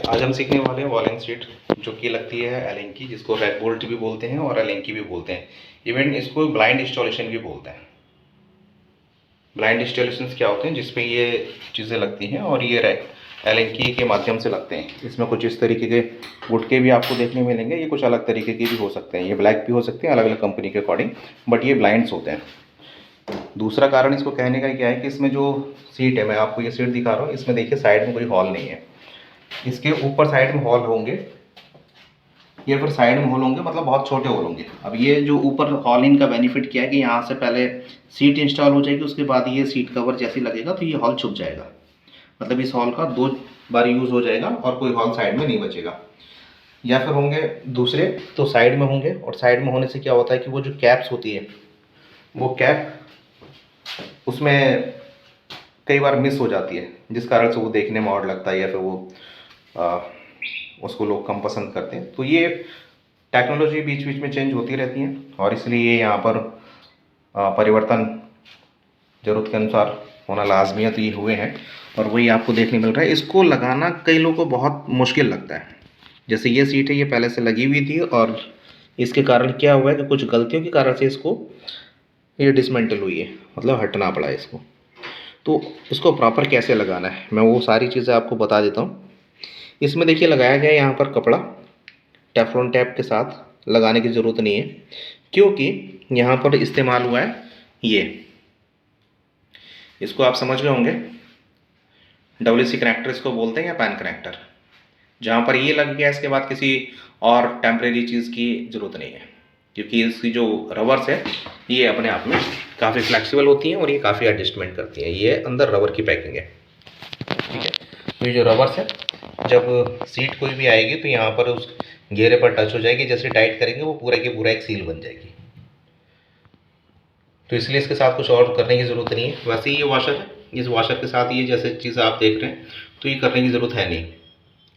आज हम सीखने वाले हैं वॉल एंड सीट, जो कि लगती है एलेन की, जिसको रेड बोल्ट भी बोलते हैं और एलेन की भी बोलते हैं। इवन इसको ब्लाइंड इंस्टॉलेशन भी बोलते हैं। ब्लाइंड इंस्टॉलेशन क्या होते हैं, जिसपे ये चीज़ें लगती हैं और ये एलेन की के माध्यम से लगते हैं। इसमें कुछ इस तरीके के गुटके भी आपको देखने मिलेंगे। ये कुछ अलग तरीके के भी हो सकते हैं, ये ब्लैक भी हो सकते हैं अलग अलग कंपनी के अकॉर्डिंग, बट ये ब्लाइंड्स होते हैं। दूसरा कारण इसको कहने का क्या है कि इसमें जो सीट है, मैं आपको ये सीट दिखा रहा हूँ, इसमें देखिए साइड में कोई हॉल नहीं है। इसके ऊपर साइड में हॉल होंगे, ये फिर साइड में होल होंगे, मतलब बहुत छोटे होल होंगे। अब ये जो ऊपर हॉल इनका बेनिफिट क्या है कि यहाँ से पहले सीट इंस्टॉल हो जाएगी, उसके बाद ये सीट कवर जैसे लगेगा तो ये हॉल छुप जाएगा। मतलब इस हॉल का 2 बार यूज़ हो जाएगा और कोई हॉल साइड में नहीं बचेगा। या फिर होंगे दूसरे तो साइड में होंगे, और साइड में होने से क्या होता है कि वो जो कैप्स होती है, वो कैप उसमें कई बार मिस हो जाती है, जिस कारण से वो देखने में ऑड लगता है, या फिर वो आ, उसको लोग कम पसंद करते हैं। तो ये टेक्नोलॉजी बीच बीच में चेंज होती रहती है, और इसलिए यहाँ पर परिवर्तन ज़रूरत के अनुसार होना लाजमी है। तो ये हुए हैं और वही आपको देखने मिल रहा है। इसको लगाना कई लोगों को बहुत मुश्किल लगता है। जैसे ये सीट है, ये पहले से लगी हुई थी, और इसके कारण क्या हुआ है कि कुछ गलतियों के कारण से इसको ये डिसमेंटल हुई है, मतलब हटना पड़ा है इसको। तो इसको प्रॉपर कैसे लगाना है, मैं वो सारी चीज़ें आपको बता देता हूँ। इसमें देखिए लगाया गया है यहाँ पर कपड़ा, टेफ्लॉन टैप के साथ लगाने की ज़रूरत नहीं है, क्योंकि यहाँ पर इस्तेमाल हुआ है ये, इसको आप समझ गए होंगे, WC कनेक्टर इसको बोलते हैं, या पैन कनेक्टर। जहाँ पर ये लग गया, इसके बाद किसी और टेम्परेरी चीज़ की ज़रूरत नहीं है, क्योंकि इसकी जो रबर्स है ये अपने आप में काफ़ी फ्लेक्सिबल होती हैं और ये काफ़ी एडजस्टमेंट करती हैं। ये अंदर रबर की पैकिंग है, ठीक है। तो ये जो रबर्स है, जब सीट कोई भी आएगी तो यहाँ पर उस घेरे पर टच हो जाएगी, जैसे टाइट करेंगे वो पूरा की पूरा एक सील बन जाएगी। तो इसलिए इसके साथ कुछ और करने की ज़रूरत नहीं है। वैसे ही ये वॉशर है, इस वॉशर के साथ ये जैसे चीज़ आप देख रहे हैं, तो ये करने की ज़रूरत है नहीं।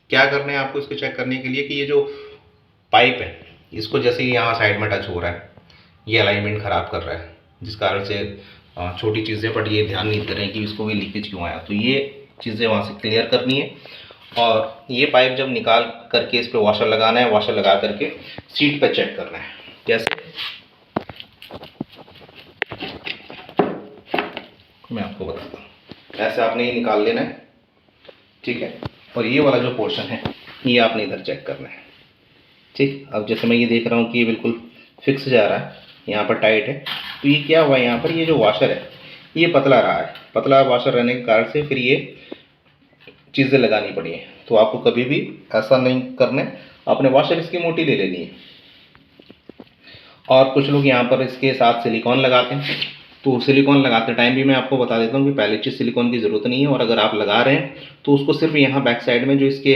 क्या करना है आपको इसको चेक करने के लिए कि ये जो पाइप है, इसको जैसे ही यहाँ साइड में टच हो रहा है, ये अलाइनमेंट ख़राब कर रहा है, जिस कारण से छोटी चीज़ें, बट ये ध्यान नहीं कर रहे हैं कि इसको भी लीकेज क्यों आया। तो ये चीज़ें वहाँ से क्लियर करनी है, और ये पाइप जब निकाल करके इस पर वॉशर लगाना है, वॉशर लगा करके सीट पर चेक करना है। कैसे, मैं आपको बताता हूँ। ऐसे आपने ये निकाल लेना है, ठीक है, और ये वाला जो पोर्शन है ये आपने इधर चेक करना है, ठीक। अब जैसे मैं ये देख रहा हूँ कि ये बिल्कुल फिक्स जा रहा है, यहाँ पर टाइट है, तो ये क्या हुआ, यहाँ पर ये जो वॉशर है ये पतला रहा है। पतला वॉशर रहने के कारण से फिर ये चीज़ें लगानी पड़ी हैं। तो आपको कभी भी ऐसा नहीं करना है, आपने वॉशर इसकी मोटी ले लेनी है। और कुछ लोग यहाँ पर इसके साथ सिलिकॉन लगाते हैं, तो सिलिकॉन लगाते टाइम भी मैं आपको बता देता हूँ कि पहले चीज़ सिलिकॉन की ज़रूरत नहीं है, और अगर आप लगा रहे हैं तो उसको सिर्फ यहाँ बैक साइड में जो इसके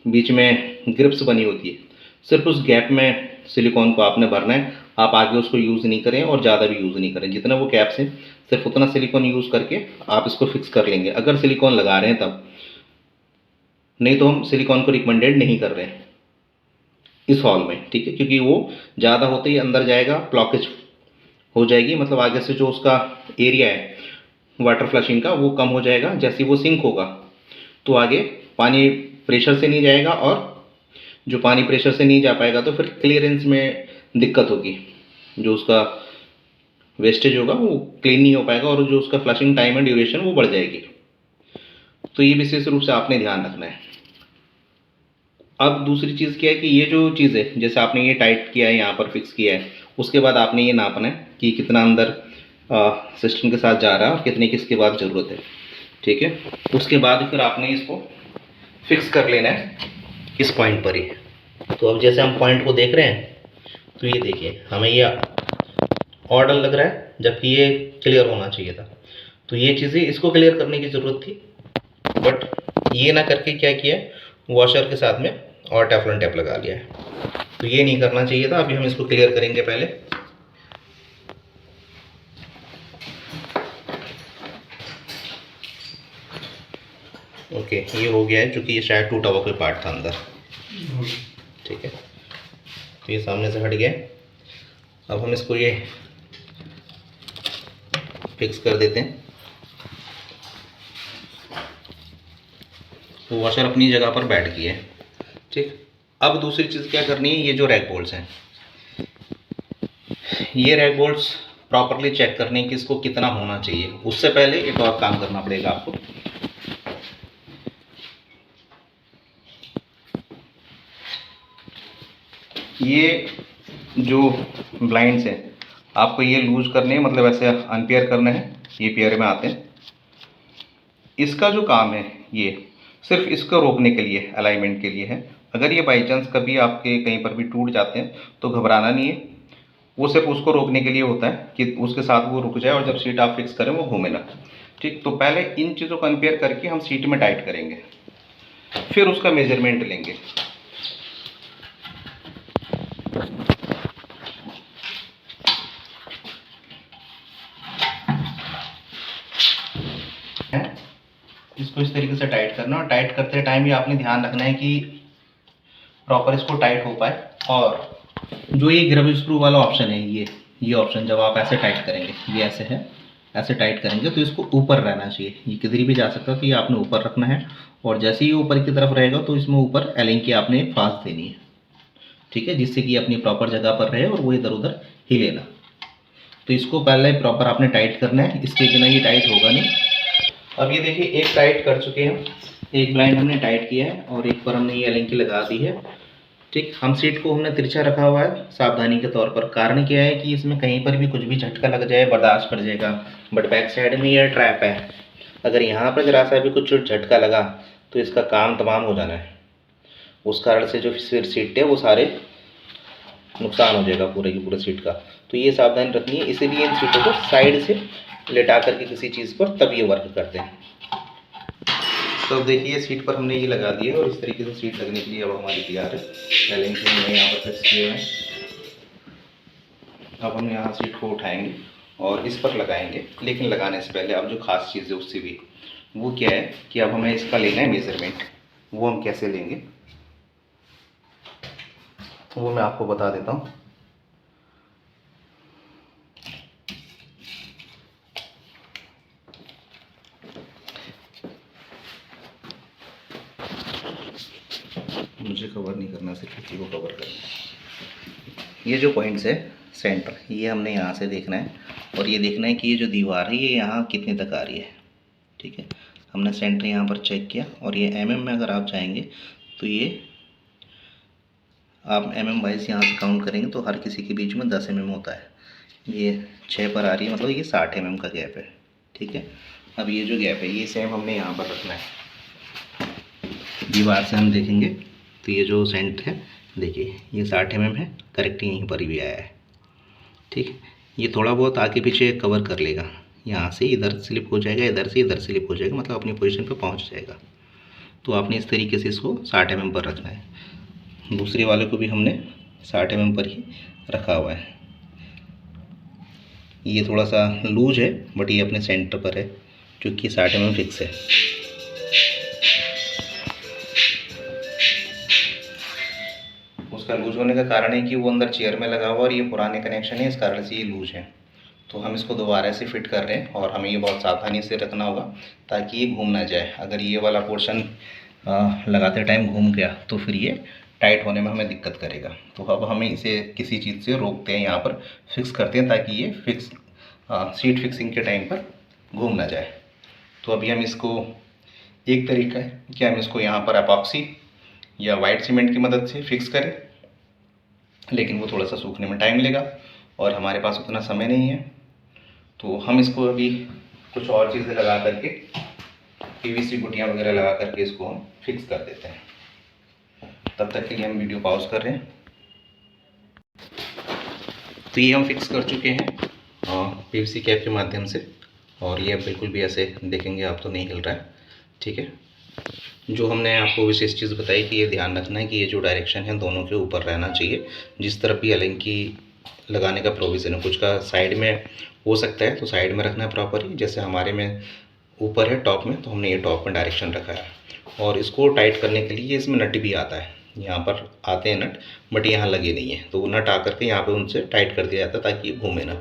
बीच में ग्रिप्स बनी होती है, सिर्फ उस गैप में सिलिकॉन को आपने भरना है। आप आगे उसको यूज़ नहीं करें और ज़्यादा भी यूज़ नहीं करें, जितना वो कैप्स है सिर्फ उतना सिलिकॉन यूज़ करके आप इसको फिक्स कर लेंगे, अगर सिलिकॉन लगा रहे हैं तब। नहीं तो हम सिलिकॉन को रिकमेंडेड नहीं कर रहे हैं इस हॉल में, ठीक है, क्योंकि वो ज़्यादा होते ही अंदर जाएगा, ब्लॉकेज हो जाएगी, मतलब आगे से जो उसका एरिया है वाटर फ्लशिंग का वो कम हो जाएगा। जैसे वो सिंक होगा तो आगे पानी प्रेशर से नहीं जाएगा, और जो पानी प्रेशर से नहीं जा पाएगा तो फिर क्लियरेंस में दिक्कत होगी, जो उसका वेस्टेज होगा वो क्लीन नहीं हो पाएगा, और जो उसका फ्लशिंग टाइम एंड ड्यूरेशन वो बढ़ जाएगी। तो ये विशेष रूप से आपने ध्यान रखना है। अब दूसरी चीज़ क्या है कि ये जो चीज़ है, जैसे आपने ये टाइट किया है, यहाँ पर फिक्स किया है, उसके बाद आपने ये नापना है कि कितना अंदर सिस्टम के साथ जा रहा है और कितने की इसके बाद ज़रूरत है, ठीक है। उसके बाद फिर आपने इसको फिक्स कर लेना है इस पॉइंट पर ही। तो अब जैसे हम पॉइंट को देख रहे हैं, तो ये देखिए हमें ये ऑर्डर लग रहा है, जबकि ये क्लियर होना चाहिए था। तो ये चीज़ें इसको क्लियर करने की ज़रूरत थी, बट ये ना करके क्या किया, वॉशर के साथ में और टेफ्लॉन टैप लगा लिया है। तो ये नहीं करना चाहिए था। अभी हम इसको क्लियर करेंगे पहले। ओके, ये हो गया है, क्योंकि ये शायद टूटा हुआ कोई पार्ट था अंदर, ठीक है। तो ये सामने से हट गया। अब हम इसको ये फिक्स कर देते हैं। तो वॉशर अपनी जगह पर बैठ गई है। ठीक, अब दूसरी चीज़ क्या करनी है, ये जो रैक बोल्ट्स हैं, ये रैक बोल्ट्स प्रॉपरली चेक करने की इसको कितना होना चाहिए। उससे पहले एक और काम करना पड़ेगा आपको। ये जो ब्लाइंड्स हैं आपको ये लूज करने हैं, मतलब ऐसे अनपेयर करने हैं, ये पेयर में आते हैं। इसका जो काम है ये सिर्फ इसको रोकने के लिए, अलाइनमेंट के लिए है। अगर ये बाई चांस कभी आपके कहीं पर भी टूट जाते हैं तो घबराना नहीं है, वो सिर्फ उसको रोकने के लिए होता है कि उसके साथ वो रुक जाए और जब सीट आप फिक्स करें वो घूमे ना। ठीक, तो पहले इन चीज़ों को अनपेयर करके हम सीट में टाइट करेंगे, फिर उसका मेजरमेंट लेंगे। इसको इस तरीके से टाइट करना, और टाइट करते टाइम ये आपने ध्यान रखना है कि प्रॉपर इसको टाइट हो पाए। और जो ये ग्रब स्क्रू वाला ऑप्शन है, ये ऑप्शन जब आप ऐसे टाइट करेंगे, ये ऐसे है, ऐसे टाइट करेंगे तो इसको ऊपर रहना चाहिए। ये किधर भी जा सकता है, तो ये आपने ऊपर रखना है। और जैसे ही ऊपर की तरफ रहेगा तो इसमें ऊपर एलिंग की आपने फांस देनी है, ठीक है, जिससे कि अपनी प्रॉपर जगह पर रहे और वो इधर उधर हिले ना। तो इसको पहले प्रॉपर आपने टाइट करना है, इसके बिना ये टाइट होगा नहीं। अब ये देखिए, एक टाइट कर चुके हैं, एक ब्लाइंड हमने टाइट किया है और एक पर हमने ये एलिंग की लगा दी है। ठीक, हम सीट को हमने तिरछा रखा हुआ है सावधानी के तौर पर। कारण क्या है कि इसमें कहीं पर भी कुछ भी झटका लग जाए बर्दाश्त कर जाएगा, बट बैक साइड में ये ट्रैप है। अगर यहाँ पर जरा सा भी कुछ झटका लगा तो इसका काम तमाम हो जाना है। उस कारण से जो फिर सीट है वो सारे नुकसान हो जाएगा पूरे की पूरे सीट का। तो ये सावधानी रखनी है, इसीलिए इन सीटों को साइड से लेटा करके किसी चीज़ पर तब ये वर्क करते हैं। तो अब देखिए, सीट पर हमने ये लगा दिया और इस तरीके से सीट लगने के लिए अब हमारी तैयार है। एलिंग को हमने यहाँ पर फिक्स किए हैं। अब हम यहाँ सीट को उठाएंगे और इस पर लगाएंगे, लेकिन लगाने से पहले अब जो खास चीज़ है उससे भी, वो क्या है कि अब हमें इसका लेना है मेज़रमेंट। वो हम कैसे लेंगे वो मैं आपको बता देता हूँ। मुझे कवर नहीं करना, सिर्फ इसी को कवर करना है। ये जो पॉइंट्स है सेंटर, ये हमने यहाँ से देखना है और ये देखना है कि ये जो दीवार है ये यहाँ कितने तक आ रही है। ठीक है, हमने सेंटर यहाँ पर चेक किया और ये एमएम में अगर आप चाहेंगे तो ये आप एमएम वाइज यहाँ से काउंट करेंगे तो हर किसी के बीच में 10 mm होता है। ये 6 पर आ रही है, मतलब ये 60 mm का गैप है। ठीक है, अब ये जो गैप है ये सेम हमने यहाँ पर रखना है। दीवार से हम देखेंगे तो ये जो सेंटर है, देखिए ये 60 mm है, करेक्ट यहीं पर भी आया है। ठीक है, ये थोड़ा बहुत आगे पीछे कवर कर लेगा, यहाँ से इधर स्लिप हो जाएगा, इधर से इधर स्लिप हो जाएगा, मतलब अपनी पोजीशन पे पहुँच जाएगा। तो आपने इस तरीके से इसको 60 mm पर रखना है। दूसरे वाले को भी हमने 60 mm पर ही रखा हुआ है। ये थोड़ा सा लूज है बट ये अपने सेंटर पर है, क्योंकि 60 mm फिक्स है। उसका लूज होने का कारण है कि वो अंदर चेयर में लगा हुआ और ये पुराने कनेक्शन है, इस कारण से ये लूज है। तो हम इसको दोबारा से फिट कर रहे हैं और हमें ये बहुत सावधानी से रखना होगा ताकि ये घूम ना जाए। अगर ये वाला पोर्शन लगाते टाइम घूम गया तो फिर ये टाइट होने में हमें दिक्कत करेगा। तो अब हमें इसे किसी चीज़ से रोकते हैं, यहाँ पर फिक्स करते हैं ताकि ये फिक्स सीट फिक्सिंग के टाइम पर घूम ना जाए। तो अभी हम इसको, एक तरीका है कि हम इसको यहाँ पर एपॉक्सी या वाइट सीमेंट की मदद से फिक्स करें, लेकिन वो थोड़ा सा सूखने में टाइम लेगा और हमारे पास उतना समय नहीं है। तो हम इसको अभी कुछ और चीज़ें लगा करके, पीवीसी गुटियाँ वगैरह लगा करके इसको हम फिक्स कर देते हैं। तब तक के लिए हम वीडियो पॉज कर रहे हैं। तो ये हम फिक्स कर चुके हैं पीवीसी कैप के माध्यम से, और ये बिल्कुल भी ऐसे देखेंगे आप तो नहीं हिल रहा है। ठीक है, जो हमने आपको विशेष चीज़ बताई कि ये ध्यान रखना है कि ये जो डायरेक्शन है दोनों के ऊपर रहना चाहिए। जिस तरफ भी एलिंग की लगाने का प्रोविज़न है, कुछ का साइड में हो सकता है तो साइड में रखना है प्रॉपर ही। जैसे हमारे में ऊपर है टॉप में, तो हमने ये टॉप में डायरेक्शन रखा है। और इसको टाइट करने के लिए इसमें नट भी आता है, यहाँ पर आते हैं नट, बट यहाँ लगे नहीं है, तो वो नट आकर के यहाँ पे उनसे टाइट कर दिया जाता है ताकि ये घूमे ना।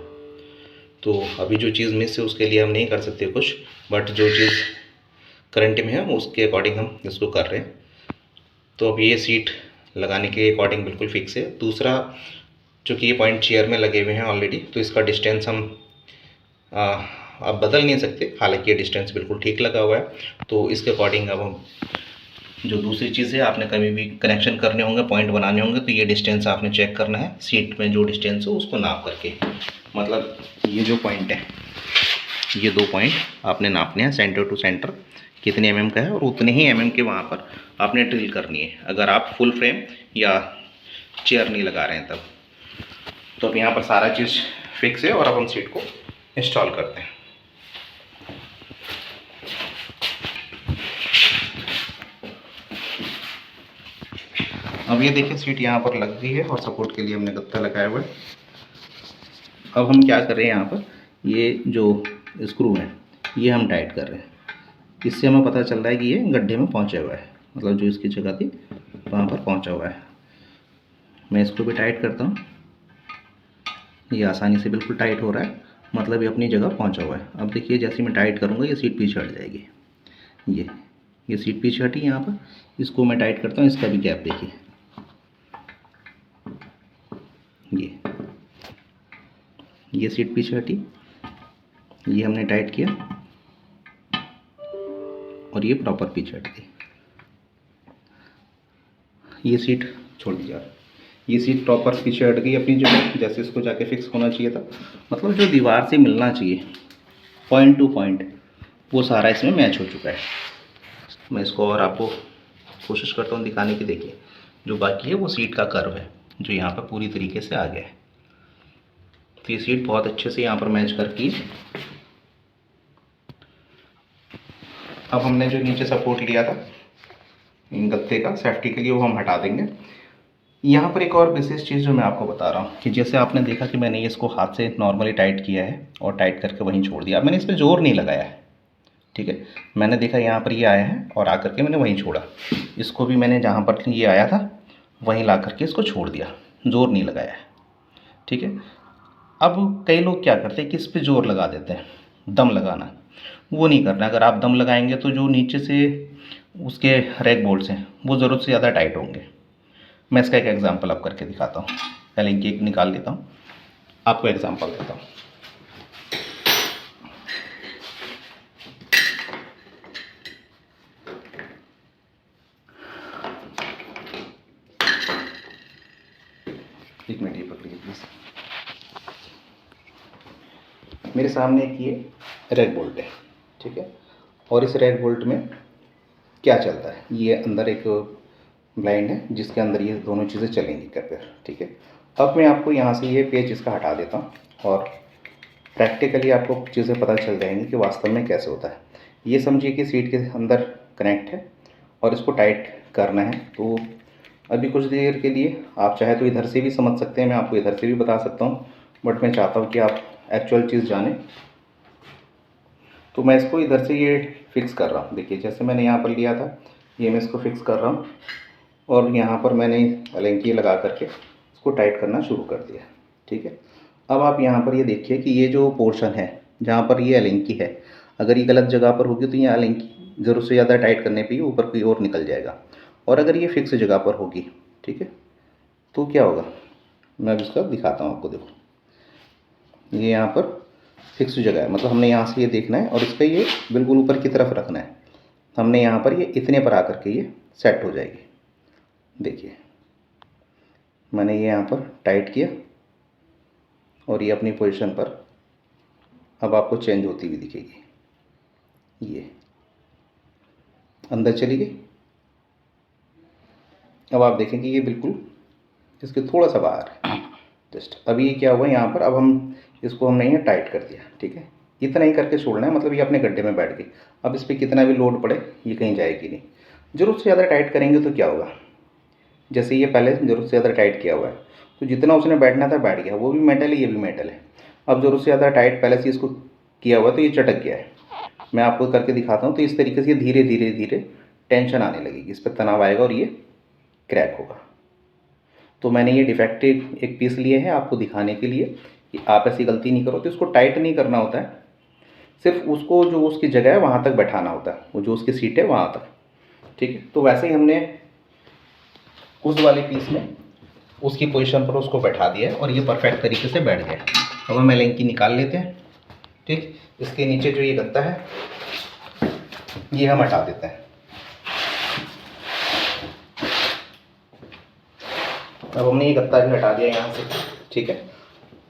तो अभी जो चीज़ मिस है उसके लिए हम नहीं कर सकते कुछ, बट जो चीज़ करंट में है उसके अकॉर्डिंग हम इसको कर रहे हैं। तो अब ये सीट लगाने के अकॉर्डिंग बिल्कुल फिक्स है। दूसरा, चूँकि ये पॉइंट चेयर में लगे हुए हैं ऑलरेडी, तो इसका डिस्टेंस हम अब बदल नहीं सकते, हालांकि ये डिस्टेंस बिल्कुल ठीक लगा हुआ है। तो इसके अकॉर्डिंग अब हम जो दूसरी चीज़ है, आपने कभी भी कनेक्शन करने होंगे, पॉइंट बनाने होंगे, तो ये डिस्टेंस आपने चेक करना है सीट में, जो डिस्टेंस हो उसको नाप करके। मतलब ये जो पॉइंट है, ये 2 पॉइंट आपने नापने हैं सेंटर टू सेंटर, कितने एमएम का है, और उतने ही एमएम के वहाँ पर आपने ड्रिल करनी है, अगर आप फुल फ्रेम या चेयर नहीं लगा रहे हैं तब। तो अब यहाँ पर सारा चीज़ फिक्स है और अब हम सीट को इंस्टॉल करते हैं। अब ये देखिए सीट यहाँ पर लग गई है और सपोर्ट के लिए हमने गत्ता लगाया हुआ है। अब हम क्या कर रहे हैं, यहाँ पर ये जो स्क्रू है ये हम टाइट कर रहे हैं। इससे हमें पता चल रहा है कि ये गड्ढे में पहुँचा हुआ है, मतलब जो इसकी जगह थी वहाँ पर पहुँचा हुआ है। मैं इसको भी टाइट करता हूँ, ये आसानी से बिल्कुल टाइट हो रहा है, मतलब ये अपनी जगह पहुँचा हुआ है। अब देखिए जैसे मैं टाइट करूँगा ये सीट पीछे हट जाएगी। ये सीट पीछे हटी यहाँ पर, इसको मैं टाइट करता हूँ, इसका भी गैप देखिए, ये सीट पीछे हटी, ये हमने टाइट किया और ये प्रॉपर पीछे हट गई। ये सीट छोड़ दीजिए, ये सीट प्रॉपर पीछे हट गई अपनी जगह, जैसे इसको जाके फिक्स होना चाहिए था। मतलब जो दीवार से मिलना चाहिए पॉइंट टू पॉइंट, वो सारा इसमें मैच हो चुका है। मैं इसको और आपको कोशिश करता हूँ दिखाने की। देखिए जो बाकी है वो सीट का कर्व है, जो यहाँ पर पूरी तरीके से आ गया है। तो ये सीट बहुत अच्छे से यहाँ पर मैच करती है। अब हमने जो नीचे सपोर्ट लिया था गत्ते का सेफ्टी के लिए, वो हम हटा देंगे। यहाँ पर एक और विशेष चीज़ जो मैं आपको बता रहा हूँ कि जैसे आपने देखा कि मैंने इसको हाथ से नॉर्मली टाइट किया है और टाइट करके वहीं छोड़ दिया, मैंने इस पर जोर नहीं लगाया है, ठीक है। मैंने देखा यहाँ पर ये आया है और आकर के मैंने वहीं छोड़ा। इसको भी मैंने जहाँ पर ये आया था वहीं ला करके इसको छोड़ दिया, जोर नहीं लगाया है, ठीक है। अब कई लोग क्या करते हैं कि इस पर जोर लगा देते हैं, दम लगाना, वो नहीं करना। अगर आप दम लगाएंगे तो जो नीचे से उसके रैक बोल्ट्स हैं वो ज़रूरत से ज़्यादा टाइट होंगे। मैं इसका एक एग्जांपल अब करके दिखाता हूँ। पहले इनकी एक निकाल लेता हूँ, आपको एग्जांपल देता हूँ। एक मिनट ये पकड़िए प्लीज़। मेरे सामने एक ये रैक बोल्ट है, ठीक है, और इस रैक बोल्ट में क्या चलता है, ये अंदर एक ब्लाइंड है जिसके अंदर ये दोनों चीज़ें चलेंगी कैपेर, ठीक है। अब मैं आपको यहाँ से ये पेज इसका हटा देता हूँ और प्रैक्टिकली आपको चीज़ें पता चल जाएंगी कि वास्तव में कैसे होता है। ये समझिए कि सीट के अंदर कनेक्ट है और इसको टाइट करना है। तो अभी कुछ देर के लिए आप चाहे तो इधर से भी समझ सकते हैं, मैं आपको इधर से भी बता सकता हूँ, बट मैं चाहता हूँ कि आप एक्चुअल चीज़ जानें। तो मैं इसको इधर से ये फिक्स कर रहा हूँ। देखिए जैसे मैंने यहाँ पर लिया था, ये मैं इसको फिक्स कर रहा हूँ और यहाँ पर मैंने एलेंकी लगा करके इसको टाइट करना शुरू कर दिया, ठीक है। अब आप यहाँ पर ये देखिए कि ये जो पोर्शन है जहाँ पर ये एलेंकी है, अगर ये गलत जगह पर होगी तो ये एलेंकी ज़रूरत से ज़्यादा टाइट करने पे ही ऊपर की ओर निकल जाएगा, और अगर ये फिक्स जगह पर होगी, ठीक है, तो क्या होगा, मैं अब इसका दिखाता हूँ आपको। देखो ये यहाँ पर फिक्स जगह है, मतलब हमने यहाँ से ये देखना है और इसका ये बिल्कुल ऊपर की तरफ रखना है। हमने यहाँ पर ये इतने पर आकर के ये सेट हो जाएगी। देखिए मैंने ये यहाँ पर टाइट किया और ये अपनी पोजीशन पर अब आपको चेंज होती हुई दिखेगी, ये अंदर चली गई। अब आप देखेंगे ये बिल्कुल इसके थोड़ा सा बाहर है जस्ट। अभी ये क्या हुआ यहाँ पर, अब हम इसको हमने ये टाइट कर दिया, ठीक है। इतना ही करके छोड़ना है, मतलब ये अपने गड्ढे में बैठ गई। अब इस पर कितना भी लोड पड़े ये कहीं जाएगी नहीं। ज़रूरत से ज़्यादा टाइट करेंगे तो क्या होगा, जैसे ये पहले ज़रूरत से ज़्यादा टाइट किया हुआ है तो जितना उसने बैठना था बैठ गया, वो भी मेटल है ये भी मेटल है। अब ज़रूरत से ज़्यादा टाइट पहले से इसको किया हुआ तो ये चटक गया है। मैं आपको करके दिखाता हूँ। तो इस तरीके से ये धीरे धीरे धीरे टेंशन आने लगेगी, इस पर तनाव आएगा और ये क्रैक होगा। तो मैंने ये डिफेक्टिव एक पीस लिए हैं आपको दिखाने के लिए कि आप ऐसी गलती नहीं करो। तो इसको टाइट नहीं करना होता है, सिर्फ उसको जो उसकी जगह है वहाँ तक बैठाना होता है, वो जो उसकी सीट है वहाँ तक। ठीक है, तो वैसे ही हमने उस वाले पीस में उसकी पोजीशन पर उसको बैठा दिया है और ये परफेक्ट तरीके से बैठ गया। अब हम एलेंकी निकाल लेते हैं। ठीक, इसके नीचे जो ये गत्ता है ये हम हटा देते हैं। अब हमने ये गत्ता भी हटा दिया यहाँ से। ठीक है,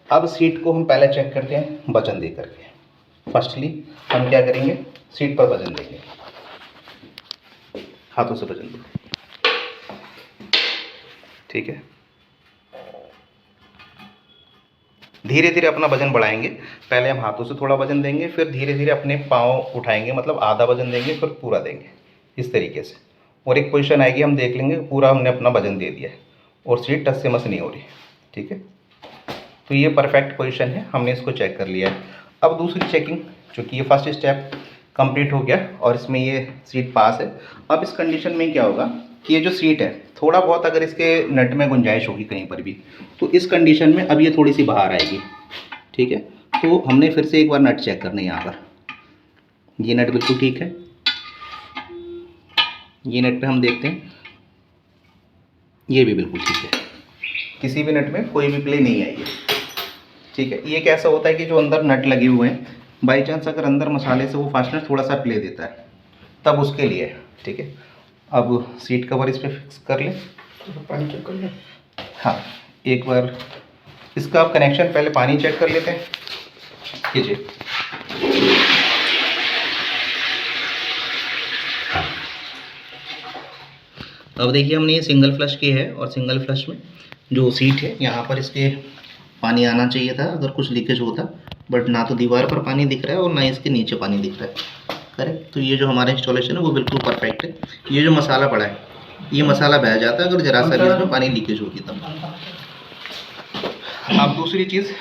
अब सीट को हम पहले चेक करते हैं वजन दे करके। फर्स्टली हम क्या करेंगे, सीट पर वजन देंगे, हाथों से वजन देंगे। ठीक है, धीरे धीरे अपना वजन बढ़ाएंगे। पहले हम हाथों से थोड़ा वजन देंगे, फिर धीरे धीरे अपने पाँव उठाएंगे, मतलब आधा वजन देंगे फिर पूरा देंगे, इस तरीके से। और एक पोजीशन आएगी, हम देख लेंगे पूरा हमने अपना वजन दे दिया है और सीट टस से मस नहीं हो रही। ठीक है, तो ये परफेक्ट पोजीशन है, हमने इसको चेक कर लिया है। अब दूसरी चेकिंग, चूँकि ये फर्स्ट स्टेप कंप्लीट हो गया और इसमें ये सीट पास है। अब इस कंडीशन में क्या होगा कि ये जो सीट है, थोड़ा बहुत अगर इसके नट में गुंजाइश होगी कहीं पर भी, तो इस कंडीशन में अब ये थोड़ी सी बाहर आएगी। ठीक है, तो हमने फिर से एक बार नट चेक करना है। यहाँ पर ये नट बिल्कुल ठीक है, ये नट पे हम देखते हैं, ये भी बिल्कुल ठीक है, किसी भी नट में कोई भी प्ले नहीं आई है। ठीक है, ये कैसा होता है कि जो अंदर नट लगे हुए हैं, बाई चांस अगर अंदर मसाले से वो फास्टनर थोड़ा सा प्ले देता है, तब उसके लिए है। ठीक है, अब सीट कवर इस पर फिक्स कर लें, पानी चेक कर लें। हाँ, एक बार इसका आप कनेक्शन पहले पानी चेक कर लेते हैं। कीजिए। अब देखिए, हमने ये सिंगल फ्लश की है और सिंगल फ्लश में जो सीट है यहाँ पर इसके पानी आना चाहिए था अगर कुछ लीकेज होता, बट ना तो दीवार पर पानी दिख रहा है और ना इसके नीचे पानी दिख रहा है। करेक्ट, तो ये जो हमारा इंस्टॉलेशन है वो बिल्कुल परफेक्ट है। ये जो मसाला पड़ा है, ये मसाला बह जाता है अगर जरा सा भी इसमें पानी लीकेज होगी तब। अब दूसरी चीज़,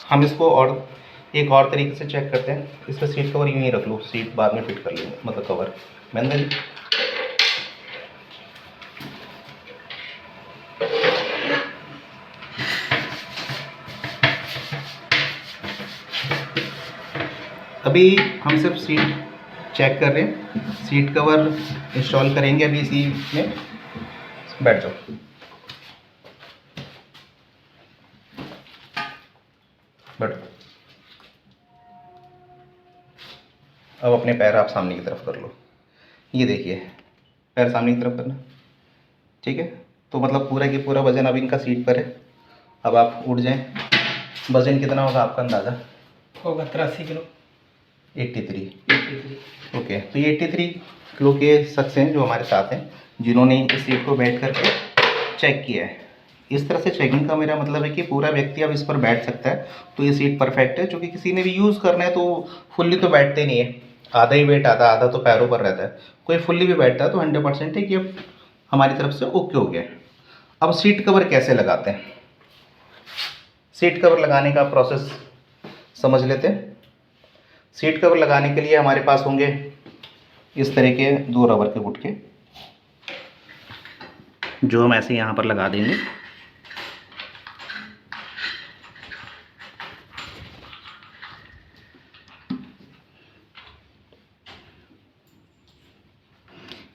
हम इसको और एक और तरीके से चेक करते हैं। इस पर सीट कवर यूँ ही रख लो, सीट बाद में फिट कर लेंगे, मतलब कवर मैंने जी। अभी हम सिर्फ सीट चेक कर रहे हैं, सीट कवर इंस्टॉल करेंगे अभी इसी में। बैठ जाओ। बैठो। अब अपने पैर आप सामने की तरफ कर लो। ये देखिए, पैर सामने की तरफ करना। ठीक है, तो मतलब पूरा की पूरा वजन अब इनका सीट पर है। अब आप उठ जाएं। वजन कितना होगा आपका अंदाज़ा? होगा 83 किलो। 83। ओके, तो ये 83 किलो के शख्स हैं जो हमारे साथ हैं, जिन्होंने इस सीट को बैठ कर चेक किया है। इस तरह से चेकिंग का मेरा मतलब है कि पूरा व्यक्ति अब इस पर बैठ सकता है। तो ये सीट परफेक्ट है, क्योंकि किसी ने भी यूज़ करना है तो फुल्ली तो बैठते नहीं है, आधा ही वेट आता, आधा तो पैरों पर रहता है। कोई फुल्ली भी बैठता है तो 100% है कि अब हमारी तरफ से ओके हो गया। अब सीट कवर कैसे लगाते हैं, सीट कवर लगाने का प्रोसेस समझ लेते हैं। सीट कवर लगाने के लिए हमारे पास होंगे इस तरह के 2 रबर के गुटके, जो हम ऐसे यहाँ पर लगा देंगे।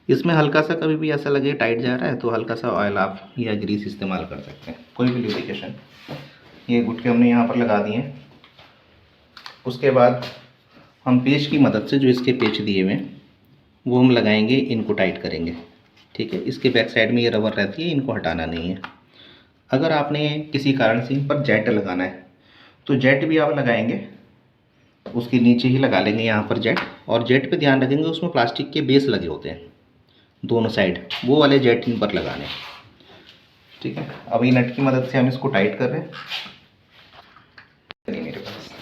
इसमें हल्का सा कभी भी ऐसा लगे टाइट जा रहा है तो हल्का सा ऑयल आप या ग्रीस इस्तेमाल कर सकते हैं, कोई भी लुब्रिकेशन। ये गुटके हमने यहाँ पर लगा दिए हैं। उसके बाद हम पेच की मदद से, जो इसके पेच दिए हुए हैं वो हम लगाएंगे, इनको टाइट करेंगे। ठीक है, इसके बैक साइड में ये रबर रहती है, इनको हटाना नहीं है। अगर आपने किसी कारण से इन पर जेट लगाना है तो जेट भी आप लगाएंगे, उसके नीचे ही लगा लेंगे यहाँ पर जेट। और जेट पे ध्यान रखेंगे, उसमें प्लास्टिक के बेस लगे होते हैं दोनों साइड, वो वाले जेट इन पर लगाने। ठीक है, अभी नट की मदद से हम इसको टाइट कर रहे हैं। नहीं मेरे पास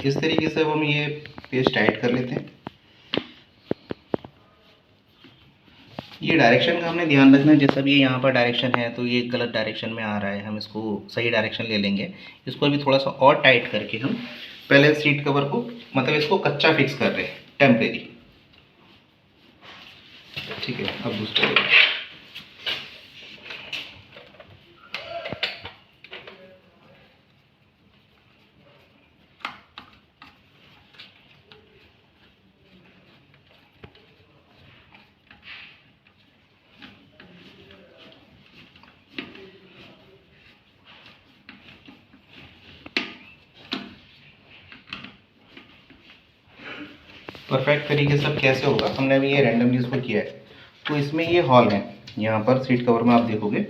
इस तरीके से हम ये पेज टाइट कर लेते हैं। ये डायरेक्शन का हमने ध्यान रखना है, जैसा भी यहाँ पर डायरेक्शन है तो ये गलत डायरेक्शन में आ रहा है, हम इसको सही डायरेक्शन ले लेंगे। इसको अभी थोड़ा सा और टाइट करके हम पहले सीट कवर को, मतलब इसको कच्चा फिक्स कर रहे हैं, टेम्परेरी। ठीक है, अब दूसरा परफेक्ट तरीके से अब कैसे होगा, हमने अभी ये रैंडमली इसको किया है। तो इसमें ये हॉल है, यहाँ पर सीट कवर में आप देखोगे,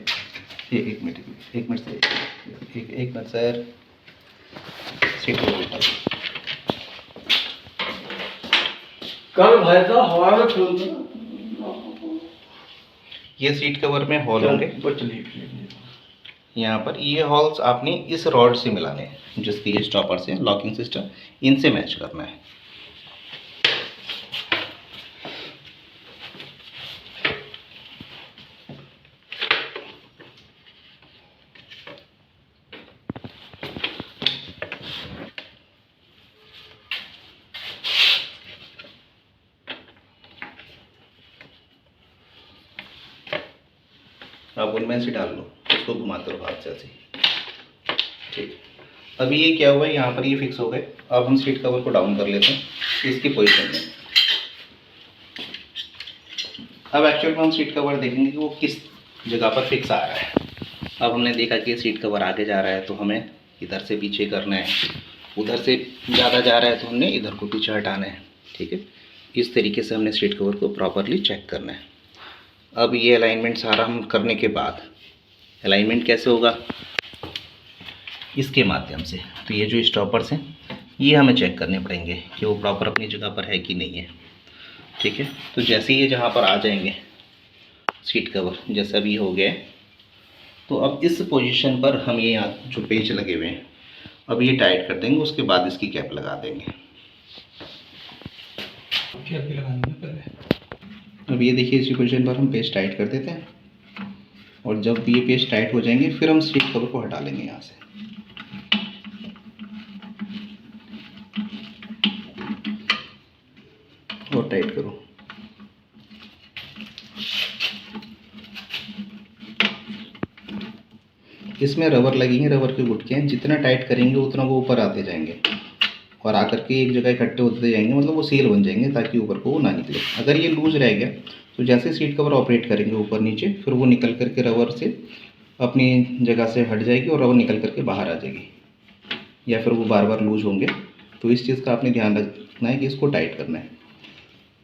ये एक मिनट से एक मिनट सर, सीट कवर कल भाई था हवा में खोल दो। ये सीट कवर में हॉल होंगे। यहाँ पर ये हॉल्स आपने इस रॉड से मिलाने हैं, जिसकी ये स्टॉपर से लॉकिंग सिस्टम, इनसे मैच करना है। अब उनमें से डाल लो, उसको घुमाते रहो हाथ से ऐसे। ठीक, अभी ये क्या हुआ है, यहाँ पर ये फिक्स हो गए। अब हम सीट कवर को डाउन कर लेते हैं इसकी पोजीशन में। अब एक्चुअल में हम सीट कवर देखेंगे कि वो किस जगह पर फिक्स आ रहा है। अब हमने देखा कि सीट कवर आगे जा रहा है तो हमें इधर से पीछे करना है, उधर से ज़्यादा जा रहा है तो हमने इधर को पीछे हटाना है। ठीक है, इस तरीके से हमने सीट कवर को प्रॉपरली चेक करना है। अब ये अलाइनमेंट सारा हम करने के बाद, अलाइनमेंट कैसे होगा, इसके माध्यम से। तो ये जो स्टॉपर्स हैं ये हमें चेक करने पड़ेंगे कि वो प्रॉपर अपनी जगह पर है कि नहीं है। ठीक है, तो जैसे ये जहाँ पर आ जाएंगे सीट कवर, जैसा भी हो गया, तो अब इस पोजीशन पर हम ये यहाँ जो पेच लगे हुए हैं अब ये टाइट कर देंगे, उसके बाद इसकी कैप लगा देंगे। कैप लगाएंगे पहले। अब ये देखिए इसी पोजीशन पर हम पेच टाइट कर देते हैं, और जब ये पेच टाइट हो जाएंगे फिर हम सीट कवर को हटा लेंगे यहाँ से। और टाइट करो। इसमें रबर लगेंगे, रबर के गुटके हैं, जितना टाइट करेंगे उतना वो ऊपर आते जाएंगे और आकर के एक जगह इकट्ठे होते जाएंगे, मतलब वो सील बन जाएंगे ताकि ऊपर को वो ना निकले। अगर ये लूज रह गया तो जैसे सीट कवर ऑपरेट करेंगे ऊपर नीचे, फिर वो निकल करके रबर से अपनी जगह से हट जाएगी और रबर निकल करके बाहर आ जाएगी, या फिर वो बार बार लूज होंगे। तो इस चीज़ का आपने ध्यान रखना है कि इसको टाइट करना है।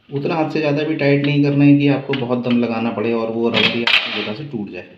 उतना हाथ से ज़्यादा भी टाइट नहीं करना है कि आपको बहुत दम लगाना पड़े और वो रबर ही आपकी जगह से टूट जाए।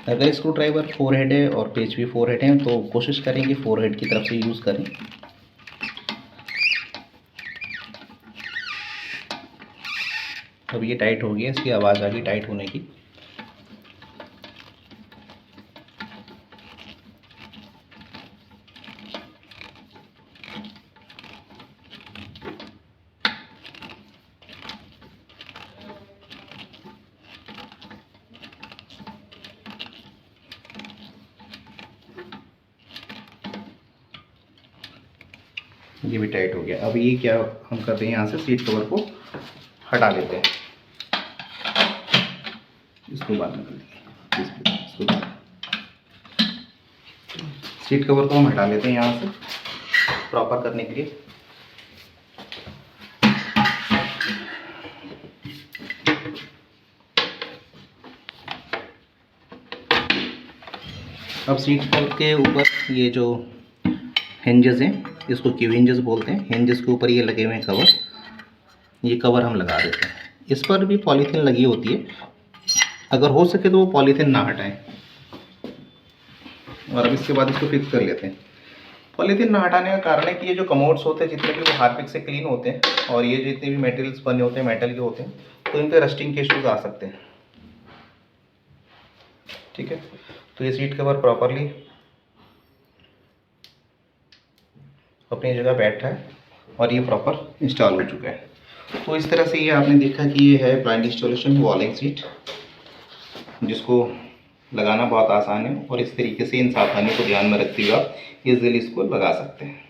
अगर स्क्रू ड्राइवर 4 हेड है और पेच भी 4 हेड है तो कोशिश करें कि 4 हेड की तरफ से यूज़ करें। अब ये टाइट हो गया, इसकी आवाज़ आ गई टाइट होने की। ये भी टाइट हो गया। अब ये क्या हम करते हैं, यहाँ से सीट कवर को हटा लेते हैं, इसको बाद में कर देंगे। सीट कवर को हम हटा लेते हैं यहाँ से प्रॉपर करने के लिए। अब सीट कवर के ऊपर ये जो हिंजेस हैं, इसको क्यू हिंजेस बोलते हैं, हिंजेस के ऊपर ये लगे हुए हैं कवर, ये कवर हम लगा देते हैं। इस पर भी पॉलीथीन लगी होती है, अगर हो सके तो वो पॉलीथीन ना हटाएं। और अब इसके बाद इसको फिक्स कर लेते हैं। पॉलीथीन ना हटाने का कारण है कि ये जो कमोड्स होते हैं जितने भी वो हार्पिक से क्लीन होते हैं, और ये जितने भी मटेरियल्स बने होते हैं मेटल के होते हैं, तो इन पर रस्टिंग के इश्यूज आ सकते हैं। ठीक है, तो ये सीट कवर प्रॉपरली अपनी जगह बैठा है और ये प्रॉपर इंस्टॉल हो चुका है। तो इस तरह से ये आपने देखा कि ये है ब्लाइंड इंस्टॉलेशन वॉलिंग सीट, जिसको लगाना बहुत आसान है, और इस तरीके से इन सावधानियों को ध्यान में रखते हुए आप इजीली इसको लगा सकते हैं।